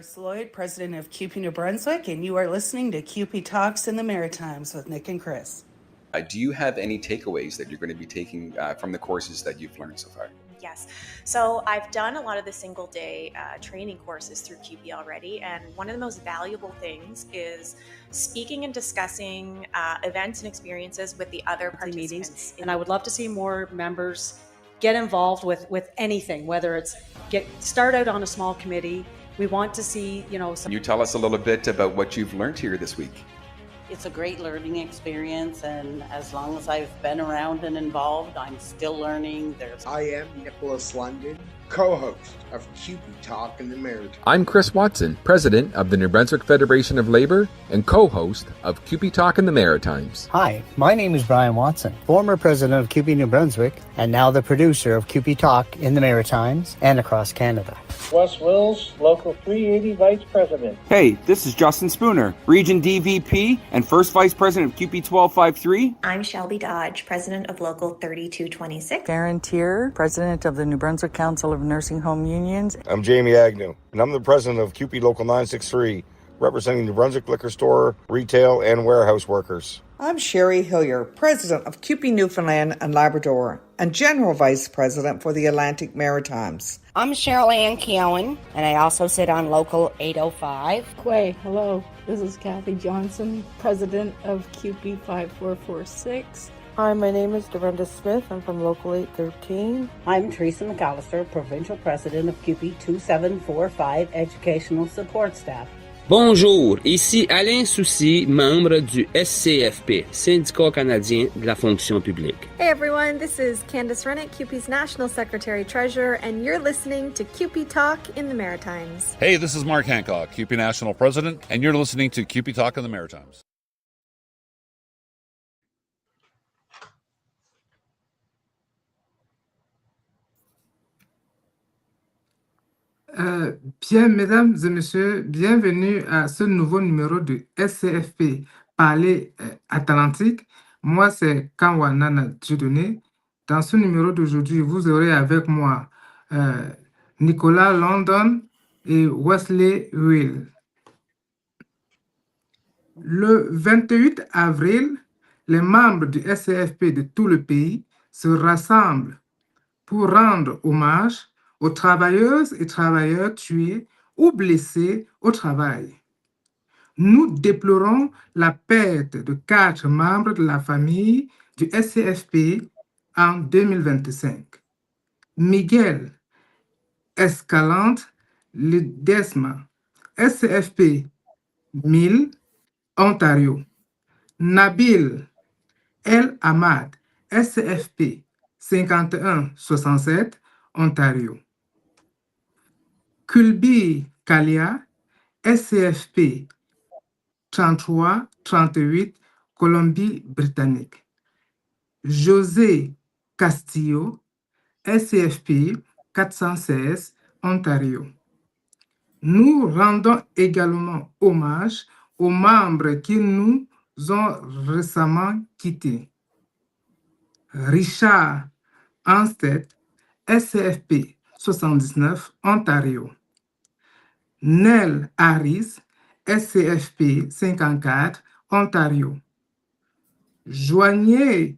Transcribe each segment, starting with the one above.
Chris Lloyd, president of CUPE New Brunswick, and you are listening to CUPE Talks in the Maritimes with Nick and Chris. Do you have any takeaways that you're going to be taking from the courses that you've learned so far? Yes. So I've done a lot of the single day training courses through CUPE already. And one of the most valuable things is speaking and discussing events and experiences with the other participants. And I would love to see more members get involved with anything, whether it's start out on a small committee. We want to see, Can you tell us a little bit about what you've learned here this week? It's a great learning experience, and as long as I've been around and involved, I'm still learning. I am Nicholas London, co-host of CUPE Talk in the Maritimes. I'm Chris Watson, president of the New Brunswick Federation of Labour and co-host of CUPE Talk in the Maritimes. Hi, my name is Brian Watson, former president of CUPE New Brunswick and now the producer of CUPE Talk in the Maritimes and across Canada. Wes Wills, Local 380 Vice President. Hey, this is Justin Spooner, Region DVP and First Vice President of CUPE 1253. I'm Shelby Dodge, President of Local 3226. Karen Tier, President of the New Brunswick Council of Nursing Home Unions. I'm Jamie Agnew, and I'm the President of CUPE Local 963, representing New Brunswick Liquor Store, retail, and warehouse workers. I'm Sherry Hillier, President of CUPE Newfoundland and Labrador, and General Vice President for the Atlantic Maritimes. I'm Cheryl Ann Keown, and I also sit on Local 805. Quay, hello. This is Kathy Johnson, President of CUPE 5446. Hi, my name is Dorinda Smith. I'm from Local 813. I'm Teresa McAllister, Provincial President of CUPE 2745 Educational Support Staff. Bonjour, ici Alain Soucy, membre du SCFP, Syndicat canadien de la fonction publique. Hey everyone, this is Candice Rennick, CUPE's National Secretary Treasurer, and you're listening to CUPE Talk in the Maritimes. Hey, this is Mark Hancock, CUPE National President, and you're listening to CUPE Talk in the Maritimes. Bien, mesdames et messieurs, bienvenue à ce nouveau numéro de SCFP, Parler Atlantique. Moi, c'est Kanwanana Dieudonné. Dans ce numéro d'aujourd'hui, vous aurez avec moi Nicolas London et Wesley Will. Le 28 avril, les membres du SCFP de tout le pays se rassemblent pour rendre hommage aux travailleuses et travailleurs tués ou blessés au travail. Nous déplorons la perte de 4 membres de la famille du SCFP en 2025. Miguel Escalante Ledesma, SCFP 1000, Ontario. Nabil El Ahmad, SCFP 5167, Ontario. Kulbi Kalia, SCFP 3338, Colombie-Britannique. José Castillo, SCFP 416, Ontario. Nous rendons également hommage aux membres qui nous ont récemment quittés. Richard Anstead, SCFP 79, Ontario. Nell Harris, SCFP 54, Ontario. Joignez-vous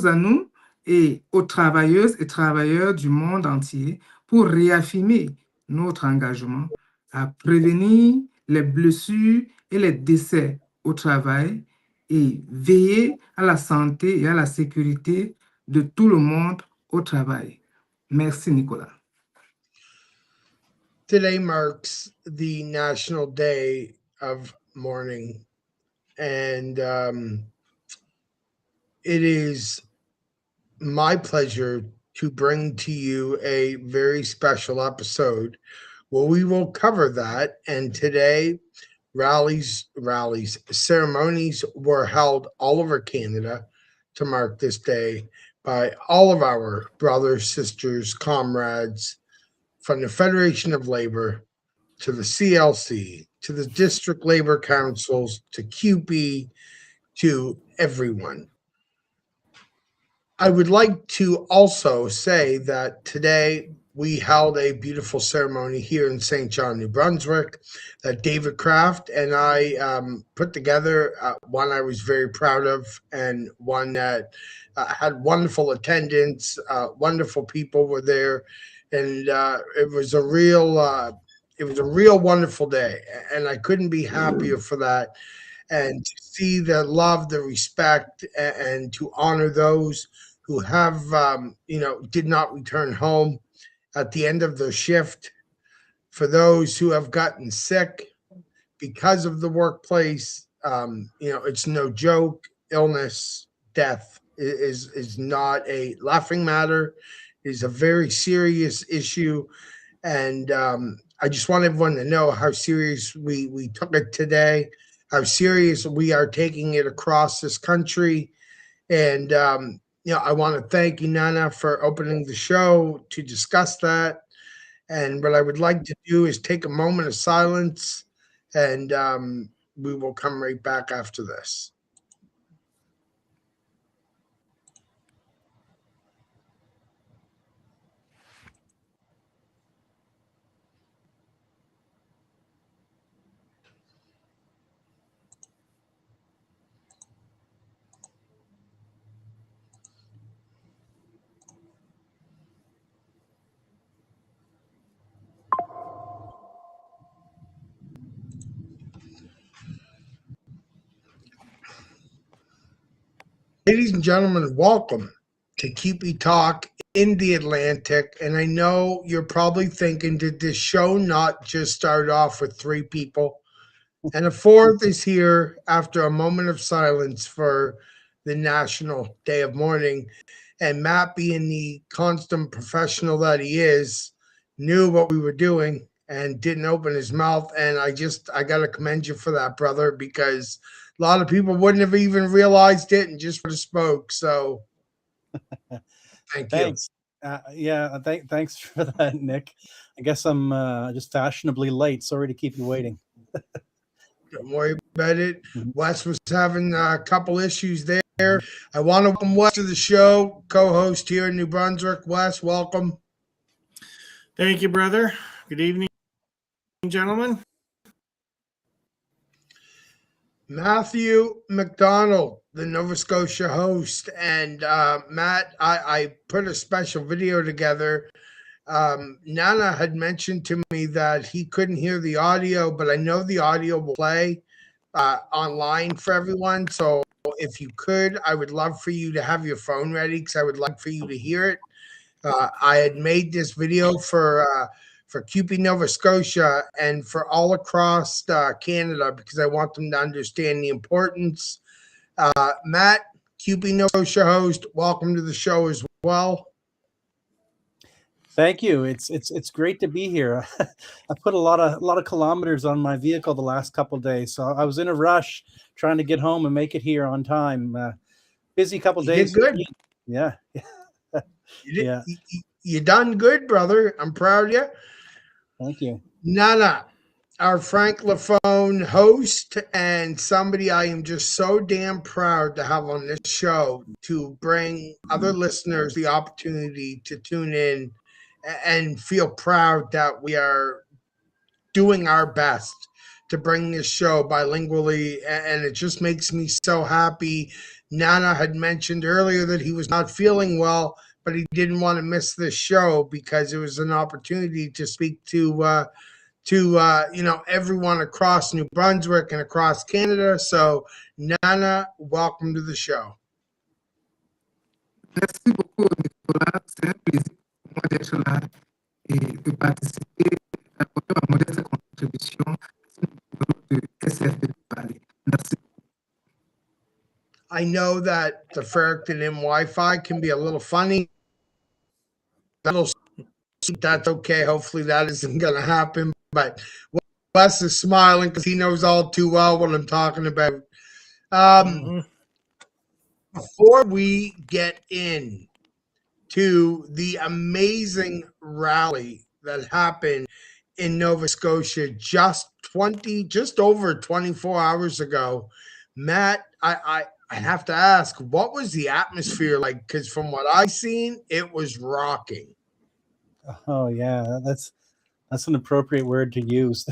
à nous et aux travailleuses et travailleurs du monde entier pour réaffirmer notre engagement à prévenir les blessures et les décès au travail et veiller à la santé et à la sécurité de tout le monde au travail. Merci, Nicolas. Today marks the National Day of Mourning, and it is my pleasure to bring to you a very special episode where we will cover that. And today, ceremonies were held all over Canada to mark this day by all of our brothers, sisters, comrades, from the Federation of Labor to the CLC, to the district labor councils, to CUPE, to everyone. I would like to also say that today we held a beautiful ceremony here in St. John, New Brunswick, that David Kraft and I put together, one I was very proud of, and one that had wonderful attendance. Wonderful people were there, and it was a real wonderful day, and I couldn't be happier for that. And to see the love, the respect, and to honor those who have, did not return home at the end of their shift, for those who have gotten sick because of the workplace. It's no joke. Illness, death is not a laughing matter. It is a very serious issue, and I just want everyone to know how serious we took it today, how serious we are taking it across this country. And, I want to thank you, Nana, for opening the show to discuss that. And what I would like to do is take a moment of silence, and we will come right back after this. Ladies and gentlemen, welcome to CUPE Talk in the Atlantic. And I know you're probably thinking, did this show not just start off with 3 people? And a 4th is here after a moment of silence for the National Day of Mourning. And Matt, being the constant professional that he is, knew what we were doing and didn't open his mouth. And I got to commend you for that, brother, because a lot of people wouldn't have even realized it and just would have spoke. So thank you. Thanks. Thanks for that, Nick. I guess I'm just fashionably late. Sorry to keep you waiting. Don't worry about it. Wes was having a couple issues there. I want to welcome Wes to the show, co-host here in New Brunswick. Wes, welcome. Thank you, brother. Good evening, gentlemen. Matthew McDonald, the Nova Scotia host. And Matt, I put a special video together. Nana had mentioned to me that he couldn't hear the audio, but I know the audio will play online for everyone. So if you could, I would love for you to have your phone ready, because I would like for you to hear it. I had made this video for CUPE Nova Scotia and for all across Canada, because I want them to understand the importance. Matt, CUPE Nova Scotia host, welcome to the show as well. Thank you. It's great to be here. I put a lot of kilometers on my vehicle the last couple of days, so I was in a rush trying to get home and make it here on time. Busy couple days. You did good. Yeah. You done good, brother. I'm proud of you. Thank you. Nana, our Francophone host, and somebody I am just so damn proud to have on this show to bring other listeners the opportunity to tune in and feel proud that we are doing our best to bring this show bilingually, and it just makes me so happy. Nana had mentioned earlier that he was not feeling well, but he didn't want to miss this show because it was an opportunity to speak to everyone across New Brunswick and across Canada. So Nana, welcome to the show. Merci beaucoup, Nicolas. C'est un plaisir pour moi d'être là et de participer, d'apporter ma modeste contribution à ce numéro de SFP Valley. Merci. I know that the Fredericton Wi-Fi can be a little funny. That's okay. Hopefully that isn't going to happen. But Wes is smiling because he knows all too well what I'm talking about. Before we get in to the amazing rally that happened in Nova Scotia just over 24 hours ago, Matt, I I have to ask, what was the atmosphere like? Because from what I've seen, it was rocking. Oh yeah, that's an appropriate word to use.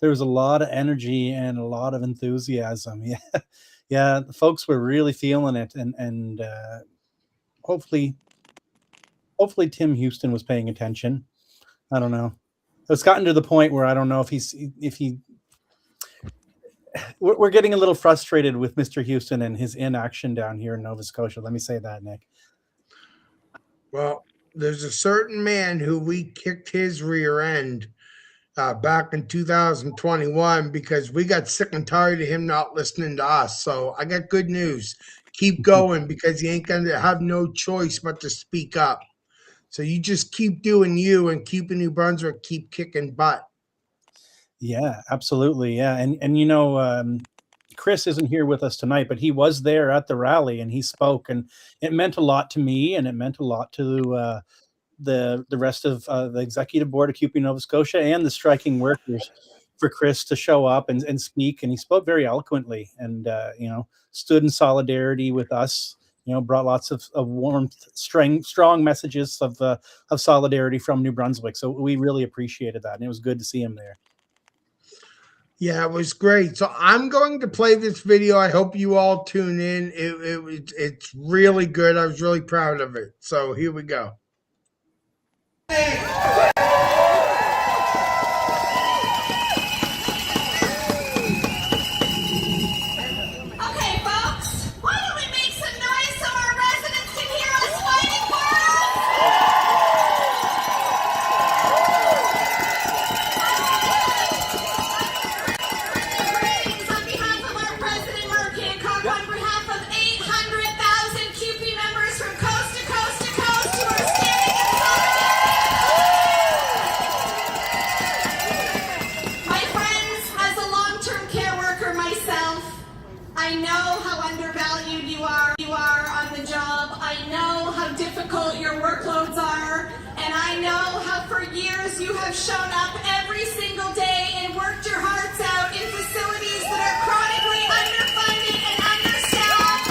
There was a lot of energy and a lot of enthusiasm. Yeah, yeah, the folks were really feeling it, and hopefully Tim Houston was paying attention. I don't know. It's gotten to the point where I don't know we're getting a little frustrated with Mr. Houston and his inaction down here in Nova Scotia. Let me say that, Nick. Well, there's a certain man who we kicked his rear end back in 2021 because we got sick and tired of him not listening to us. So I got good news. Keep going because he ain't going to have no choice but to speak up. So you just keep doing you and keep New Brunswick, keep kicking butt. Yeah, absolutely. Yeah. And Chris isn't here with us tonight, but he was there at the rally and he spoke, and it meant a lot to me, and it meant a lot to the rest of the executive board of CUPE Nova Scotia and the striking workers for Chris to show up and speak. And he spoke very eloquently and, stood in solidarity with us, brought lots of warmth, strong messages of solidarity from New Brunswick. So we really appreciated that. And it was good to see him there. Yeah, it was great. So I'm going to play this video. I hope you all tune in. It's really good. I was really proud of it. So here we go. Okay, folks, why don't we make some noise so our residents can hear us fighting for us? Greetings on behalf of our President Mark Hancock, on behalf of 800,000 CUPE members from coast to coast to coast who are standing in solidarity. My friends, as a long-term care worker myself, I know how undervalued you are on the job. I know how difficult your workloads are. And I know how for years you have shown up every single day and worked your hearts out in facilities that are chronically underfunded and understaffed.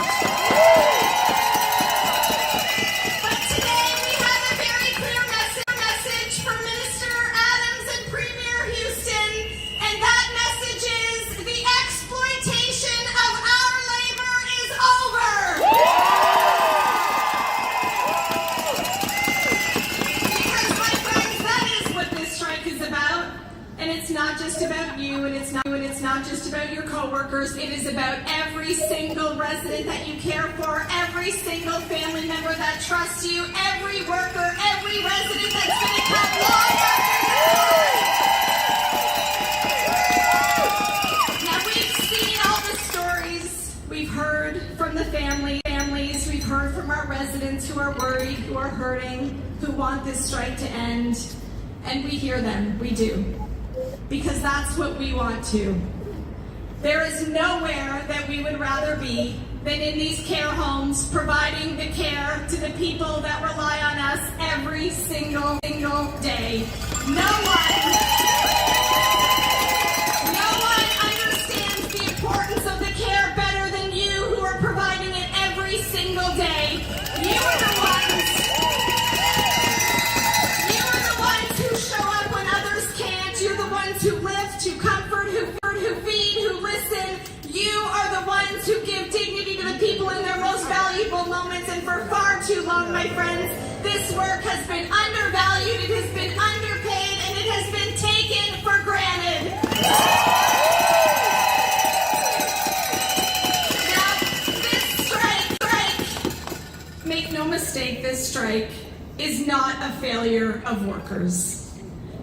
But today we have a very clear message from Minister Adams and Premier Houston. And that message is the exploitation of our labor is over. Because, my friends, that is what this strike is about. And it's not just about you, and it's not just about your coworkers. It is about every single resident that you care for, every single family member that trusts you, every worker, every resident that's going to come long after. Now, we've seen all the stories. We've heard from the families. We've heard from our residents who are worried, who are hurting, who want this strike to end. And we hear them. We do. Because that's what we want to. There is nowhere that we would rather be than in these care homes, providing the care to the people that rely on us every single day. No one understands the importance of the care better than you who are providing it every single day. You are the ones who show up when others can't. You're the ones who lift, who comfort, who feed, who listen. You are the ones who give dignity to the people in their most valuable moments. And for far too long, my friends, this work has been undervalued, it has been underpaid, and it has been taken for granted. Now, this strike, make no mistake, this strike is not a failure of workers.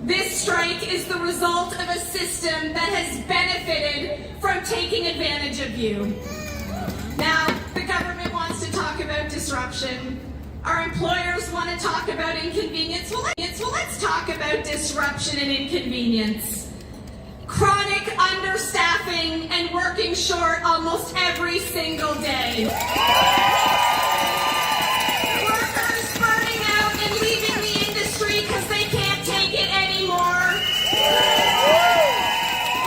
This strike is the result of a system that has benefited from taking advantage of you. Now, the government wants to talk about disruption. Our employers want to talk about inconvenience. Well, let's talk about disruption and inconvenience. Chronic understaffing and working short almost every single day. Workers burning out and leaving the industry because they can't take it anymore.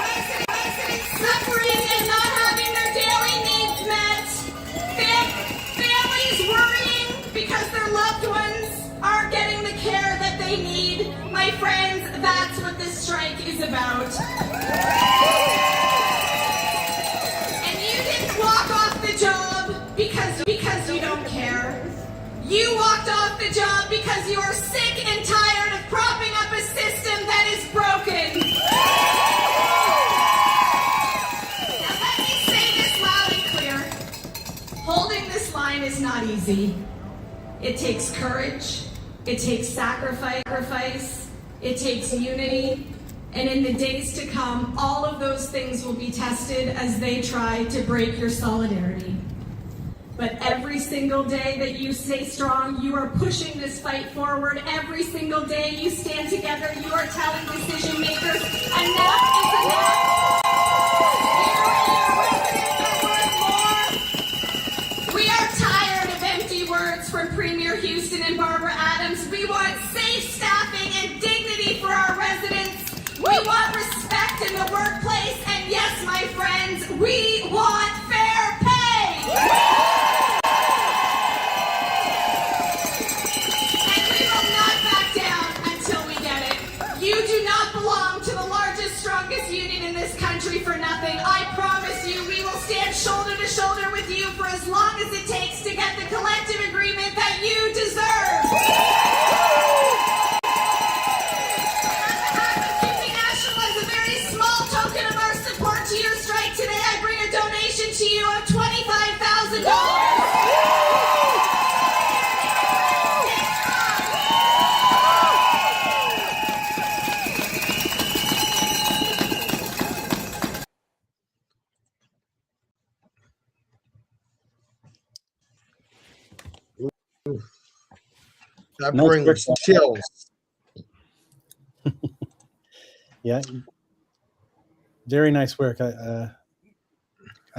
Residents suffering and not having their daily needs met. My friends, that's what this strike is about. And you didn't walk off the job because you don't care. You walked off the job because you are sick and tired of propping up a system that is broken. Now let me say this loud and clear. Holding this line is not easy. It takes courage. It takes sacrifice. It takes unity. And in the days to come, all of those things will be tested as they try to break your solidarity. But every single day that you stay strong, you are pushing this fight forward. Every single day you stand together, you are telling decision makers, enough is enough. We are tired of empty words from Premier Houston and Barbara Adams. We want safe staffing and dignity for our residents. We want respect in the workplace. And yes, my friends, we want fair pay. For nothing. I promise you, we will stand shoulder to shoulder with you for as long as it takes to get the collective agreement that you deserve. On behalf of CUPE National, as a very small token of our support to your strike today, I bring a donation to you of $25,000. That brings chills. Yeah, very nice work. I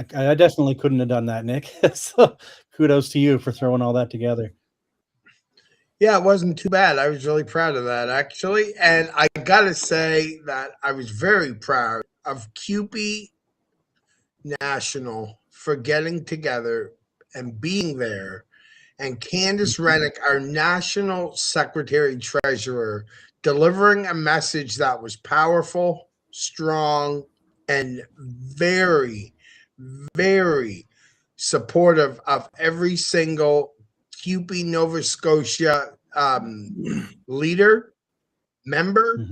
definitely couldn't have done that, Nick. So kudos to you for throwing all that together. Yeah, it wasn't too bad. I was really proud of that, actually. And I got to say that I was very proud of CUPE National for getting together and being there. And Candace Rennick, our National Secretary Treasurer, delivering a message that was powerful, strong, and very, very supportive of every single CUPE Nova Scotia leader, member,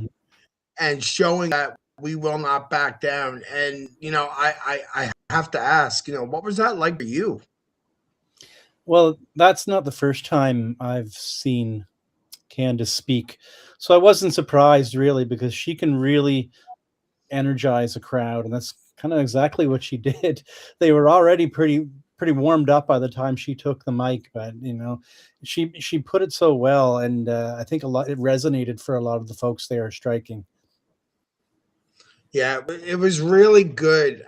and showing that we will not back down. And, I have to ask, what was that like for you? Well, that's not the first time I've seen Candace speak. So I wasn't surprised, really, because she can really energize a crowd, and that's kind of exactly what she did. They were already pretty warmed up by the time she took the mic, but she put it so well, and I think it resonated for a lot of the folks there striking. Yeah, it was really good.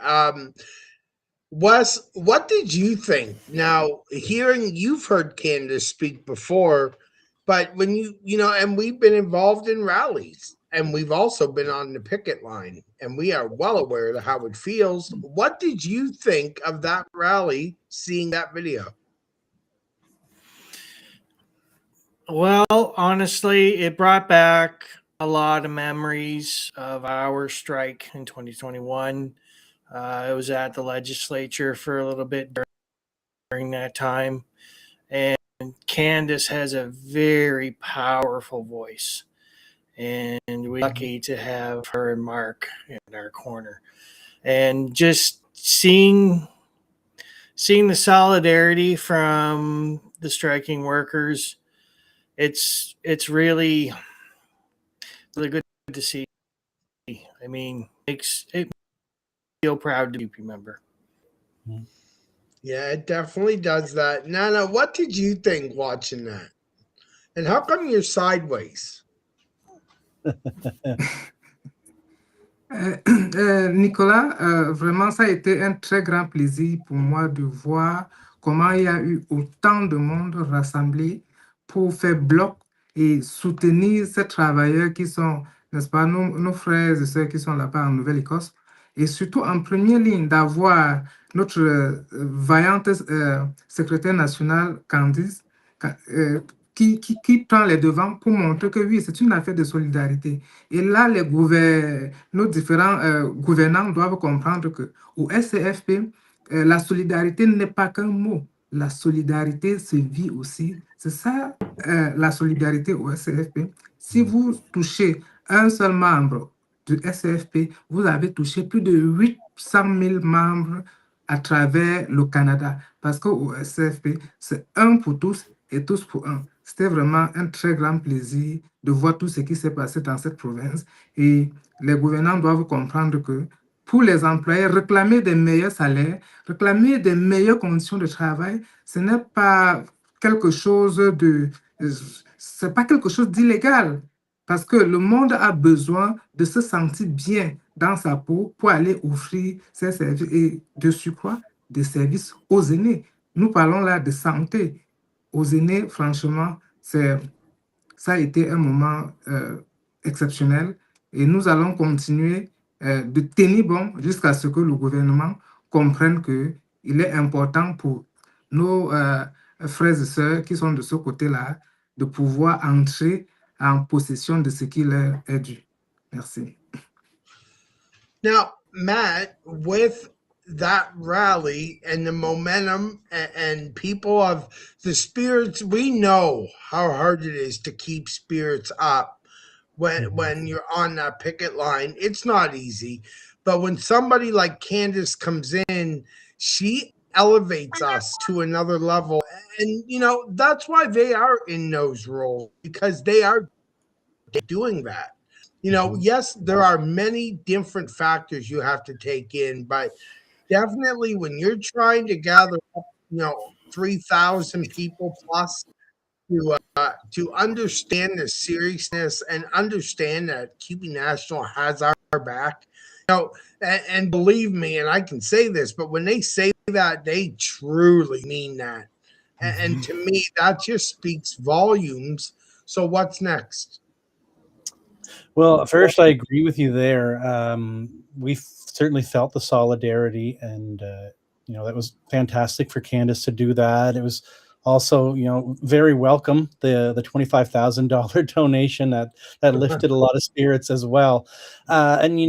Wes, what did you think? Now, you've heard Candace speak before, but when and we've been involved in rallies, and we've also been on the picket line, and we are well aware of how it feels. What did you think of that rally, seeing that video? Well, honestly, it brought back a lot of memories of our strike in 2021. I was at the legislature for a little bit during that time, and Candace has a very powerful voice, and we're lucky to have her and Mark in our corner. And just seeing the solidarity from the striking workers, it's really good to see. I mean, it feel proud to be a member. Yeah, it definitely does that. Nana, what did you think watching that? And how come you're sideways? Nicolas, vraiment, ça a été un très grand plaisir pour moi de voir comment il y a eu autant de monde rassemblé pour faire bloc et soutenir ces travailleurs qui sont, n'est-ce pas, nos frères et sœurs qui sont là-bas en Nouvelle-Écosse. Et surtout, en première ligne, d'avoir notre vaillante secrétaire nationale, Candice, qui prend les devants pour montrer que oui, c'est une affaire de solidarité. Et là, nos différents gouvernants doivent comprendre que au SCFP, la solidarité n'est pas qu'un mot. La solidarité se vit aussi. C'est ça, la solidarité au SCFP. Si vous touchez un seul membre du SCFP, vous avez touché plus de 800 000 membres à travers le Canada. Parce qu'au SCFP, c'est un pour tous et tous pour un. C'était vraiment un très grand plaisir de voir tout ce qui s'est passé dans cette province. Et les gouvernants doivent comprendre que pour les employés, réclamer des meilleurs salaires, réclamer des meilleures conditions de travail, ce n'est pas quelque chose c'est pas quelque chose d'illégal. Parce que le monde a besoin de se sentir bien dans sa peau pour aller offrir ses services et de surcroît des services aux aînés. Nous parlons là de santé. Aux aînés, franchement, ça a été un moment exceptionnel et nous allons continuer de tenir bon jusqu'à ce que le gouvernement comprenne qu'il est important pour nos frères et sœurs qui sont de ce côté-là de pouvoir entrer en possession de ce qui leur est dû. Merci. Now, Matt, with that rally and the momentum and people of the spirits, we know how hard it is to keep spirits up when you're on that picket line. It's not easy. But when somebody like Candace comes in, she elevates us to another level. And, that's why they are in those roles, because they are doing that. Yes, there are many different factors you have to take in, but definitely when you're trying to gather up, 3,000 people plus to understand the seriousness and understand that CUPE National has our back. And believe me, and I can say this, but when they say that, they truly mean that. And to me, that just speaks volumes. So what's next? Well, first, I agree with you there. We certainly felt the solidarity, and that was fantastic for Candace to do that. It was also, very welcome. The $25,000 donation that lifted a lot of spirits as well. And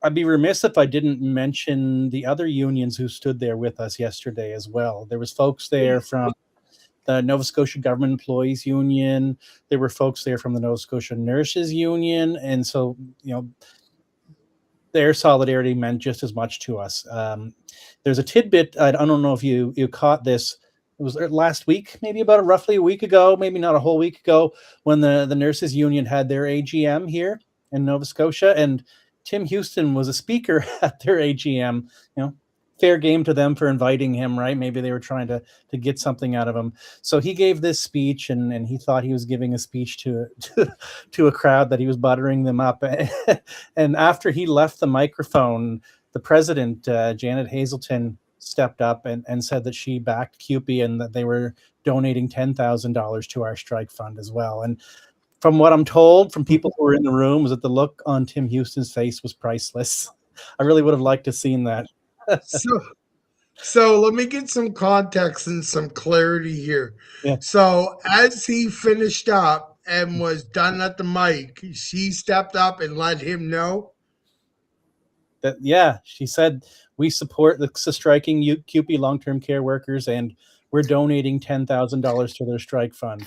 I'd be remiss if I didn't mention the other unions who stood there with us yesterday as well. There was folks there from the Nova Scotia Government Employees Union. There were folks there from the Nova Scotia Nurses Union. And so, their solidarity meant just as much to us. There's a tidbit, I don't know if you caught this. It was last week, maybe about roughly a week ago, maybe not a whole week ago, when the Nurses Union had their AGM here in Nova Scotia. And Tim Houston was a speaker at their AGM. Fair game to them for inviting him, right? Maybe they were trying to get something out of him. So he gave this speech, and he thought he was giving a speech to a crowd that he was buttering them up. And after he left the microphone, the president, Janet Hazelton, stepped up and said that she backed CUPE and that they were donating $10,000 to our strike fund as well. And from what I'm told from people who were in the room, was that the look on Tim Houston's face was priceless. I really would have liked to have seen that. So let me get some context and some clarity here. Yeah. So as he finished up and was done at the mic, she stepped up and let him know that, she said, we support the striking CUPE long-term care workers, and we're donating $10,000 to their strike fund.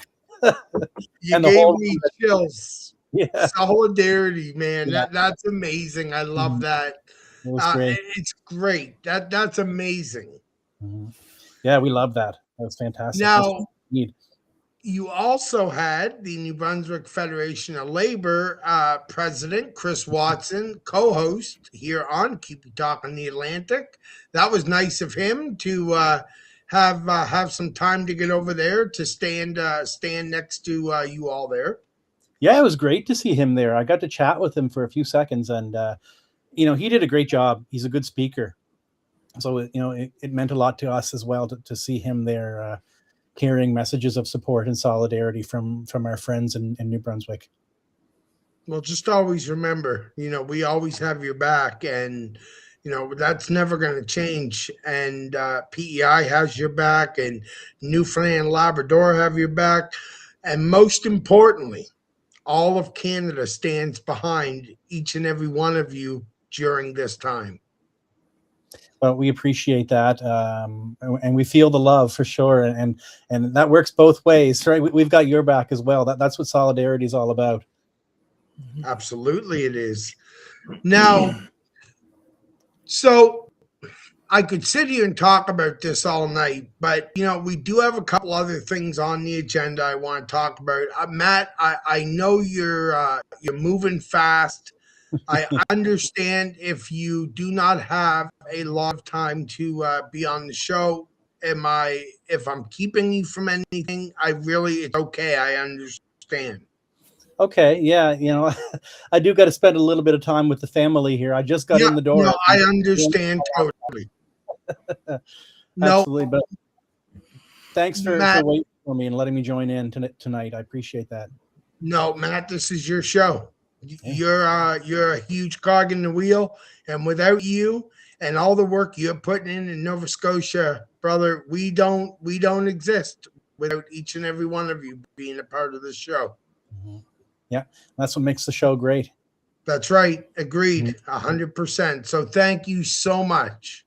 You gave me chills. Yeah. Solidarity, man. Yeah. That's amazing. I love that. It was great. It's great. That's amazing. Yeah, we love that. That was fantastic. Now, you also had the New Brunswick Federation of Labor president, Chris Watson, co-host here on CUPE Talk on the Atlantic. That was nice of him to have some time to get over there to stand next to you all there. Yeah, it was great to see him there. I got to chat with him for a few seconds, and he did a great job. He's a good speaker. So, it meant a lot to us as well to see him there carrying messages of support and solidarity from our friends in New Brunswick. Well, just always remember, we always have your back, and, that's never going to change. And PEI has your back, and Newfoundland and Labrador have your back. And most importantly, all of Canada stands behind each and every one of you during this time. Well, we appreciate that, and we feel the love for sure, and that works both ways, right? We've got your back as well. That's what solidarity is all about. Absolutely, it is. Now, so I could sit here and talk about this all night, but we do have a couple other things on the agenda I want to talk about. Matt, I know you're moving fast. I understand if you do not have a lot of time to be on the show. If I'm keeping you from anything, it's okay. I understand. Okay, yeah, I do got to spend a little bit of time with the family here. I just got in the door. No, I understand totally. Absolutely, but thanks for Matt, waiting for me and letting me join in tonight. I appreciate that. No, Matt, this is your show. You're a huge cog in the wheel, and without you and all the work you're putting in Nova Scotia, brother, we don't exist without each and every one of you being a part of this show. Yeah, that's what makes the show great. That's right. Agreed. 100%. So thank you so much.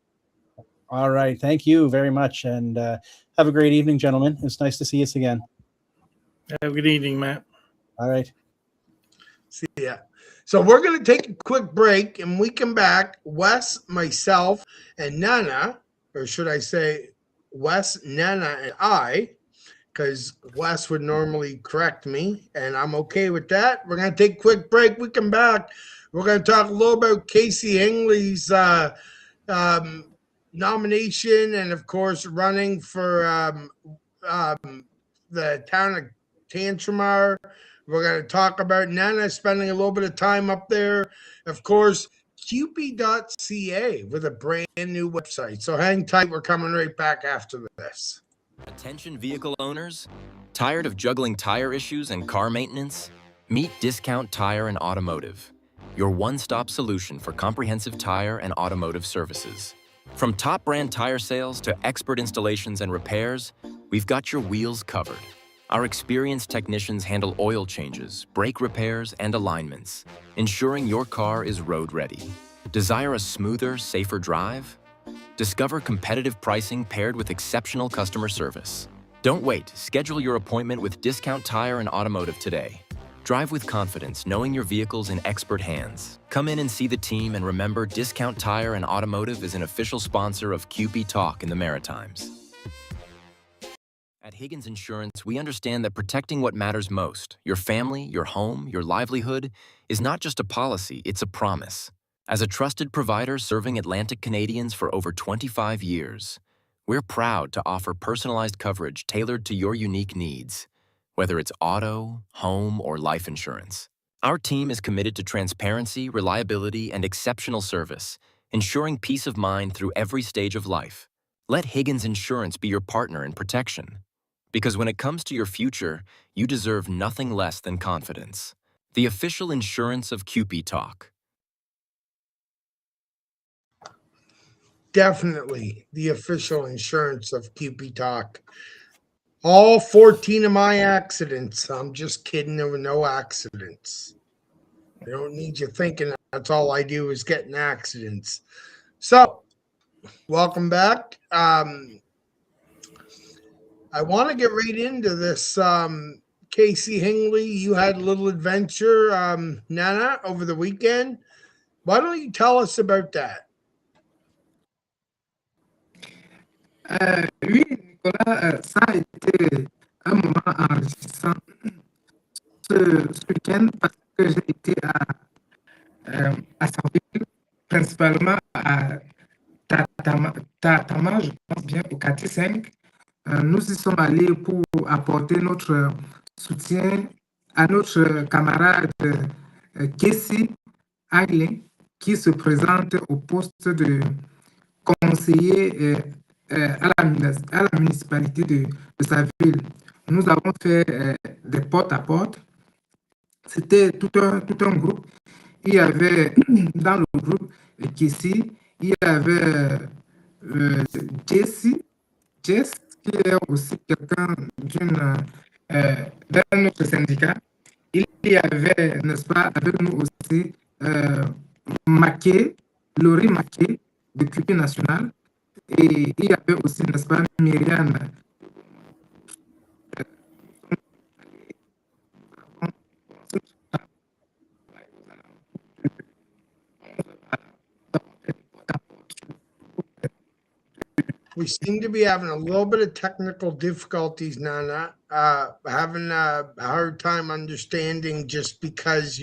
All right. Thank you very much. And have a great evening, gentlemen. It's nice to see us again. Have a good evening, Matt. All right. See ya. So we're going to take a quick break, and we come back. Wes, myself, and Nana, or should I say Wes, Nana, and I, because Wes would normally correct me, and I'm okay with that. We're going to take a quick break. We come back. We're going to talk a little about Casey Hingley's nomination and, of course, running for the town of Tantramar. We're going to talk about Nana spending a little bit of time up there. Of course, CUPE.ca with a brand new website. So hang tight. We're coming right back after this. Attention vehicle owners, tired of juggling tire issues and car maintenance? Meet Discount Tire and Automotive, your one-stop solution for comprehensive tire and automotive services. From top brand tire sales to expert installations and repairs, we've got your wheels covered. Our experienced technicians handle oil changes, brake repairs, and alignments, ensuring your car is road ready. Desire a smoother, safer drive? Discover competitive pricing paired with exceptional customer service. Don't wait. Schedule your appointment with Discount Tire and Automotive today. Drive with confidence, knowing your vehicle's in expert hands. Come in and see the team, and remember, Discount Tire and Automotive is an official sponsor of CUPE Talk in the Maritimes. At Higgins Insurance, we understand that protecting what matters most, your family, your home, your livelihood, is not just a policy, it's a promise. As a trusted provider serving Atlantic Canadians for over 25 years, we're proud to offer personalized coverage tailored to your unique needs, whether it's auto, home, or life insurance. Our team is committed to transparency, reliability, and exceptional service, ensuring peace of mind through every stage of life. Let Higgins Insurance be your partner in protection. Because when it comes to your future, you deserve nothing less than confidence. The official insurance of CUPE Talk. Definitely the official insurance of CUPE Talk. All 14 of my accidents, I'm just kidding, there were no accidents. I don't need you thinking that's all I do is get in accidents. So, welcome back. I want to get right into this. Casey Hingley, you had a little adventure, Nana, over the weekend. Why don't you tell us about that? Oui, Nicolas, ça a été un moment enrichissant ce week-end parce que j'ai été à Sarville, principalement à Tatama, je pense bien, au quartier 5. Nous y sommes allés pour apporter notre soutien à notre camarade Casey Hingley, qui se présente au poste de conseiller à la municipalité de sa ville. Nous avons fait des porte-à-porte. C'était tout un groupe. Il y avait dans le groupe Casey, il y avait Jess, qui est aussi quelqu'un d'une dans notre syndicat, il y avait, n'est-ce pas, avec nous aussi, Maquet, Laurie Maquet, de CUPE national, et il y avait aussi, n'est-ce pas, Myriam. We seem to be having a little bit of technical difficulties, Nana. Having a hard time understanding just because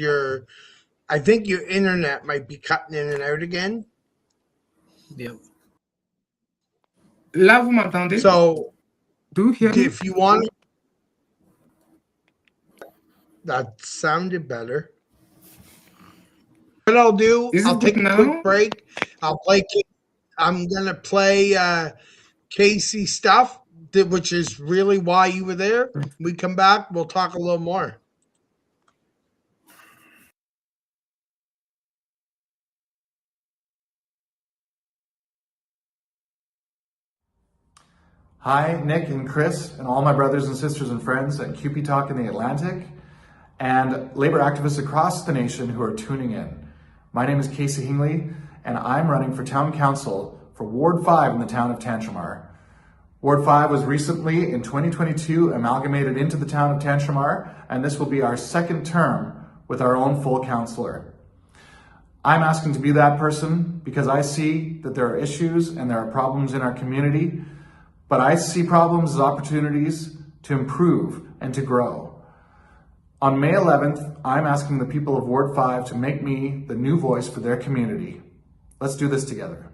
I think your internet might be cutting in and out again. Yep. Là, vous m'entendez? So, do you hear me? If you want, that sounded better. What I'll do, I'll take a quick break. I'm gonna play Casey stuff, which is really why you were there. We come back, we'll talk a little more. Hi, Nick and Chris, and all my brothers and sisters and friends at CUPE Talk in the Atlantic, and labor activists across the nation who are tuning in. My name is Casey Hingley, and I'm running for Town Council for Ward 5 in the town of Tantramar. Ward 5 was recently, in 2022, amalgamated into the town of Tantramar, and this will be our second term with our own full councillor. I'm asking to be that person because I see that there are issues and there are problems in our community, but I see problems as opportunities to improve and to grow. On May 11th, I'm asking the people of Ward 5 to make me the new voice for their community. Let's do this together.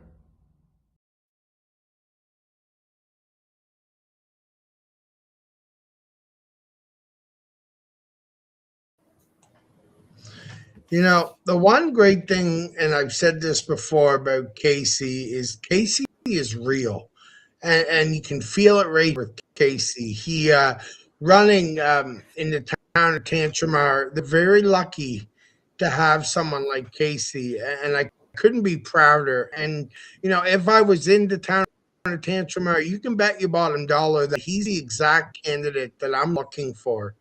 You know, the one great thing, and I've said this before about Casey is real. And you can feel it right with Casey. He running in the town of Tantramar. They're very lucky to have someone like Casey, and I couldn't be prouder. And you know, if I was in the town of Tantramar, you can bet your bottom dollar that he's the exact candidate that I'm looking for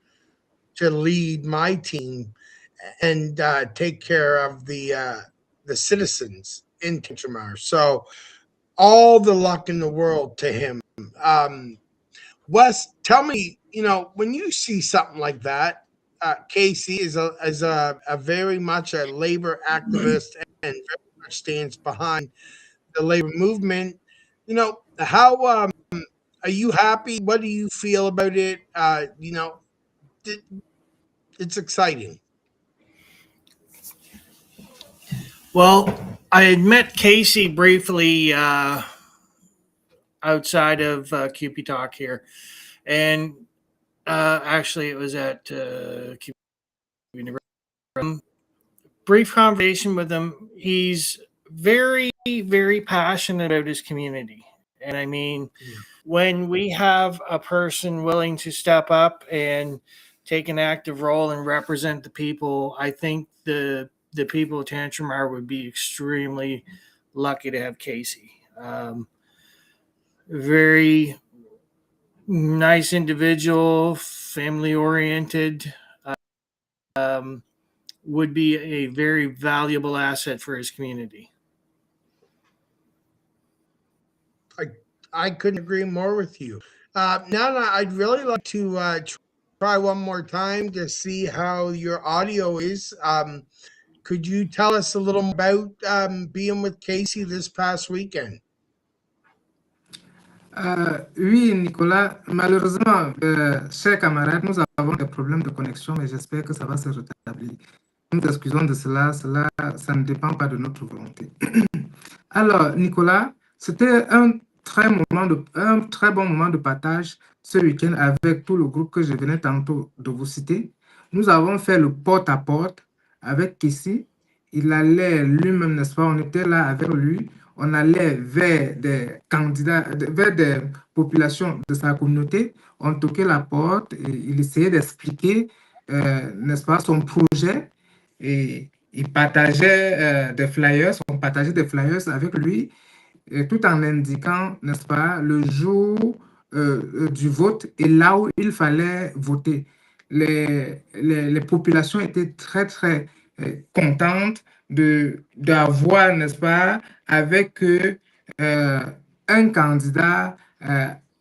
to lead my team and take care of the citizens in Tantramar. So all the luck in the world to him. Wes, tell me, you know, when you see something like that, Casey is a very much a labor activist and very much stands behind the labor movement. You know, how are you happy? What do you feel about it? You know, it's exciting. Well, I had met Casey briefly outside of CUPE Talk here, and actually it was at CUPE University. Brief conversation with him. He's very, very passionate about his community, and I mean, when we have a person willing to step up and take an active role and represent the people, I think the people of Tantramar would be extremely lucky to have Casey. Very nice individual, family oriented, would be a very valuable asset for his community. I couldn't agree more with you. Nana, I'd really like to try one more time to see how your audio is. Could you tell us a little about being with Casey this past weekend? Oui, Nicolas, malheureusement, chers camarades, nous avons des problèmes de connexion, mais j'espère que ça va se rétablir. Nous nous excusons de cela, ça ne dépend pas de notre volonté. Alors, Nicolas, c'était un très bon moment de partage ce week-end avec tout le groupe que je venais tantôt de vous citer. Nous avons fait le porte-à-porte avec Casey. Il allait lui-même, n'est-ce pas, on était là avec lui. On allait vers des candidats, vers des populations de sa communauté. On toquait la porte et il essayait d'expliquer, n'est-ce pas, son projet. Et il partageait des flyers, on partageait des flyers avec lui, tout en indiquant, n'est-ce pas, le jour du vote et là où il fallait voter. Les populations étaient très, très contentes d'avoir, n'est-ce pas, avec eux un candidat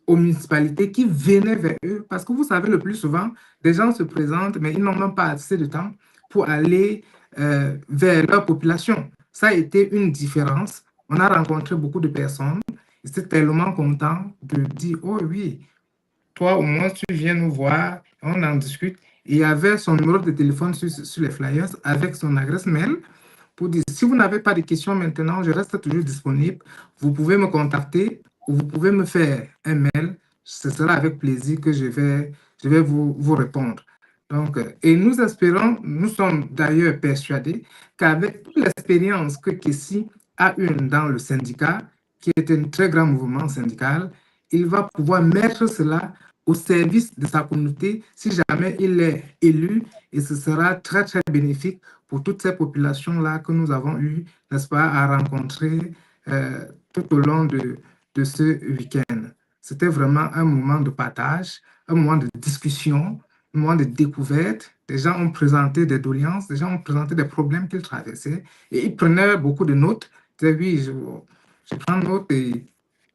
aux municipalités qui venait vers eux. Parce que vous savez, le plus souvent, des gens se présentent, mais ils n'ont même pas assez de temps pour aller vers leur population. Ça a été une différence. On a rencontré beaucoup de personnes. Ils étaient tellement contents de dire, oh oui, toi au moins tu viens nous voir, on en discute. Il y avait son numéro de téléphone sur les flyers avec son adresse mail pour dire, si vous n'avez pas de questions maintenant, je reste toujours disponible. Vous pouvez me contacter ou vous pouvez me faire un mail. Ce sera avec plaisir que je vais vous répondre. Donc, et nous espérons, nous sommes d'ailleurs persuadés qu'avec toute l'expérience que Kessie a eue dans le syndicat, qui est un très grand mouvement syndical, il va pouvoir mettre cela au service de sa communauté si jamais il est élu, et ce sera très, très bénéfique pour toutes ces populations-là que nous avons eu, n'est-ce pas, à rencontrer tout au long de ce week-end. C'était vraiment un moment de partage, un moment de discussion, un moment de découverte. Les gens ont présenté des doléances, les gens ont présenté des problèmes qu'ils traversaient et ils prenaient beaucoup de notes. Ils disaient, oui, je prends note et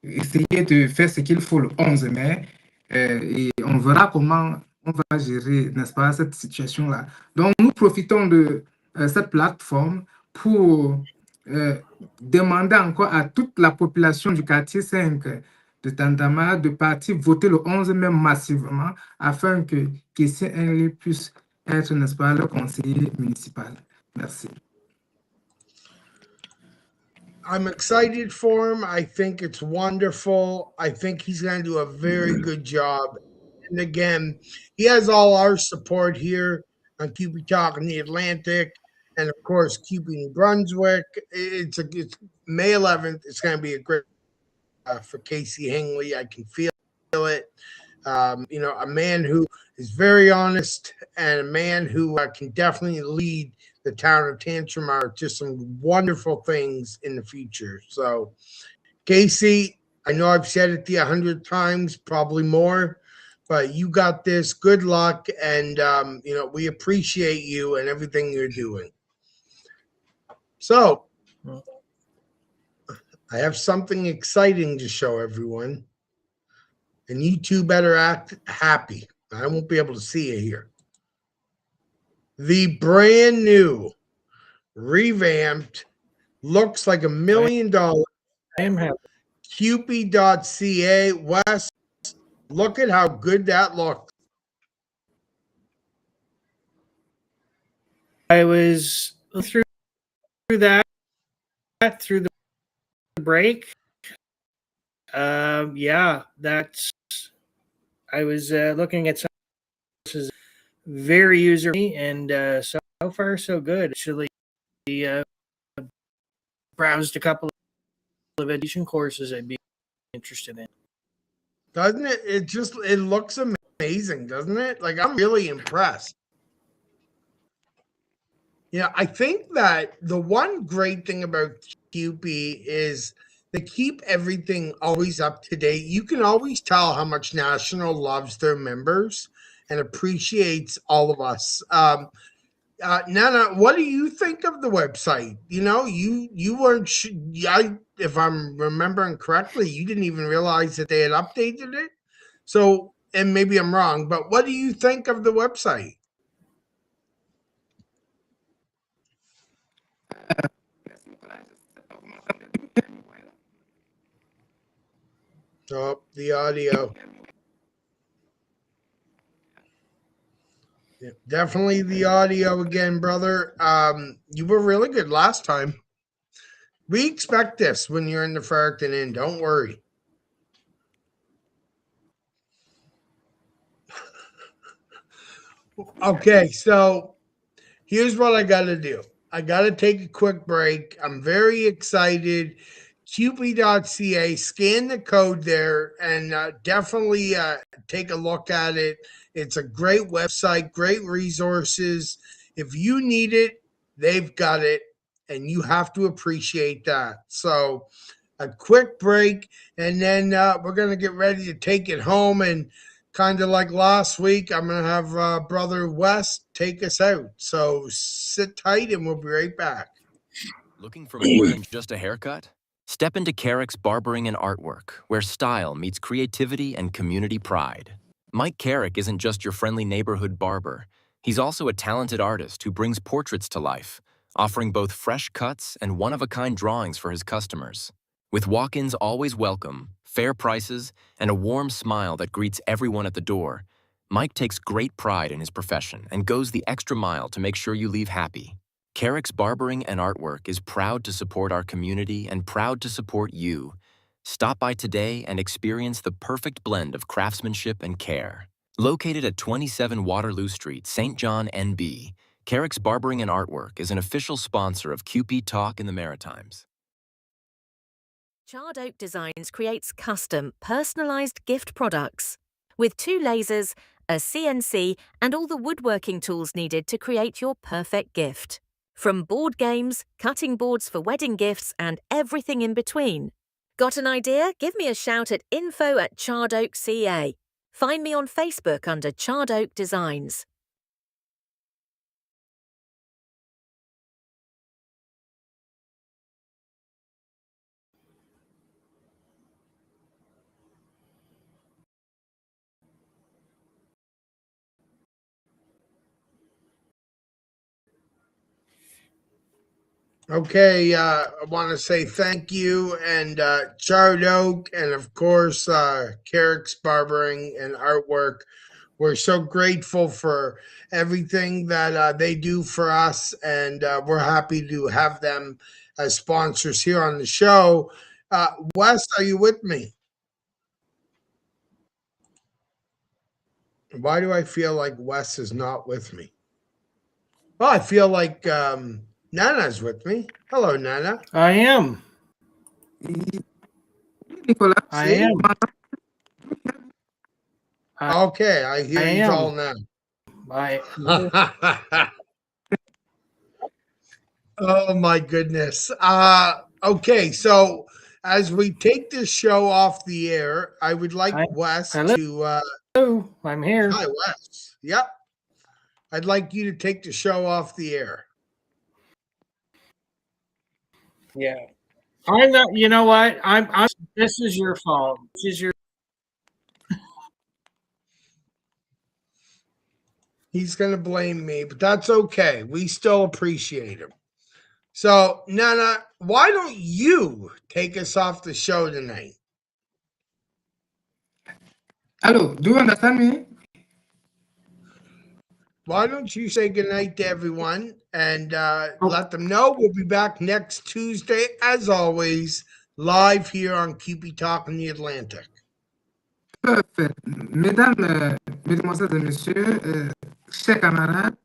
essayer de faire ce qu'il faut le 11 mai et on verra comment on va gérer, n'est-ce pas, cette situation-là. Donc, nous profitons de cette plateforme pour demander encore à toute la population du quartier 5 de Tantama de partir voter le 11 mai massivement afin que Kessie Henley puisse être, n'est-ce pas, le conseiller municipal. Merci. I'm excited for him. I think it's wonderful. I think he's going to do a very good job. And again, he has all our support here on CUPE Talk in the Atlantic, and of course CUPE New Brunswick. It's May 11th. It's going to be a great for Casey Hingley. I can feel it. A man who is very honest and a man who can definitely lead the town of Tantramar to some wonderful things in the future. So, Casey, I know I've said it 100 times, probably more, but you got this. Good luck, and we appreciate you and everything you're doing. So, I have something exciting to show everyone, and you two better act happy. I won't be able to see you here. The brand new, revamped, looks like $1 million. CUPE.ca. Wes, look at how good that looks. I was through that through the break. Yeah, that's. I was looking at some. This is very user friendly, and so far so good. Actually, browsed a couple of education courses I'd be interested in. Doesn't it? It looks amazing, doesn't it? Like, I'm really impressed. I think that the one great thing about CUPE is they keep everything always up to date. You can always tell how much National loves their members and appreciates all of us. Nana, what do you think of the website? You weren't. If I'm remembering correctly, you didn't even realize that they had updated it. So, and maybe I'm wrong, but what do you think of the website? Oh, the audio. Yeah, definitely the audio again, brother. You were really good last time. We expect this when you're in the Farrington Inn. Don't worry. Okay, so here's what I got to do. I got to take a quick break. I'm very excited. CUPE.ca, scan the code there and definitely take a look at it. It's a great website, great resources. If you need it, they've got it, and you have to appreciate that. So a quick break, and then we're going to get ready to take it home. And kind of like last week, I'm going to have Brother Wes take us out. So sit tight, and we'll be right back. Looking for more than just a haircut? Step into Carrick's Barbering and Artwork, where style meets creativity and community pride. Mike Carrick isn't just your friendly neighborhood barber. He's also a talented artist who brings portraits to life, offering both fresh cuts and one-of-a-kind drawings for his customers. With walk-ins always welcome, fair prices, and a warm smile that greets everyone at the door, Mike takes great pride in his profession and goes the extra mile to make sure you leave happy. Carrick's Barbering and Artwork is proud to support our community and proud to support you. Stop by today and experience the perfect blend of craftsmanship and care. Located at 27 Waterloo Street, St. John, NB, Carrick's Barbering and Artwork is an official sponsor of CUPE Talk in the Maritimes. Charred Oak Designs creates custom, personalized gift products. With 2 lasers, a CNC, and all the woodworking tools needed to create your perfect gift. From board games, cutting boards for wedding gifts, and everything in between. Got an idea? Give me a shout at info@charredoak.ca. Find me on Facebook under Charred Oak Designs. Okay, I want to say thank you, and Charred Oak, and of course, Carrick's Barbering and Artwork. We're so grateful for everything that they do for us, and we're happy to have them as sponsors here on the show. Wes, are you with me? Why do I feel like Wes is not with me? Well, I feel like Nana's with me. Hello, Nana. I am. I am. Okay, I hear you all now. Bye. Oh my goodness. Okay, so as we take this show off the air, I would like Wes to Hello, I'm here. Hi, Wes. Yep. I'd like you to take the show off the air. Yeah. I'm not, you know what? I'm this is your fault. This is your He's going to blame me, but that's okay. We still appreciate him. So, Nana, why don't you take us off the show tonight? Hello, do you understand me? Why don't you say goodnight to everyone and let them know we'll be back next Tuesday, as always, live here on CUPE Talk in the Atlantic. Parfait. Mesdames, Mesdemoiselles et Messieurs, chers camarades,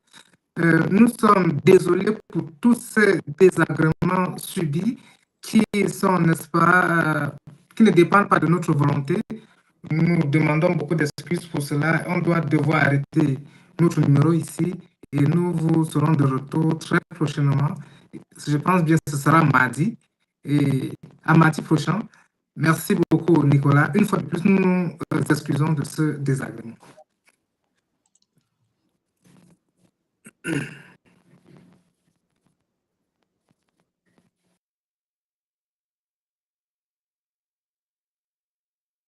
nous sommes désolés pour tous ces désagréments subis qui sont, n'est-ce pas, qui ne dépendent pas de notre volonté. Nous demandons beaucoup d'excuses pour cela. On doit devoir arrêter notre numéro ici et nous vous serons de retour très prochainement. Je pense bien que ce sera mardi et à mardi prochain. Merci beaucoup, Nicolas. Une fois de plus, nous nous excusons de ce désagrément.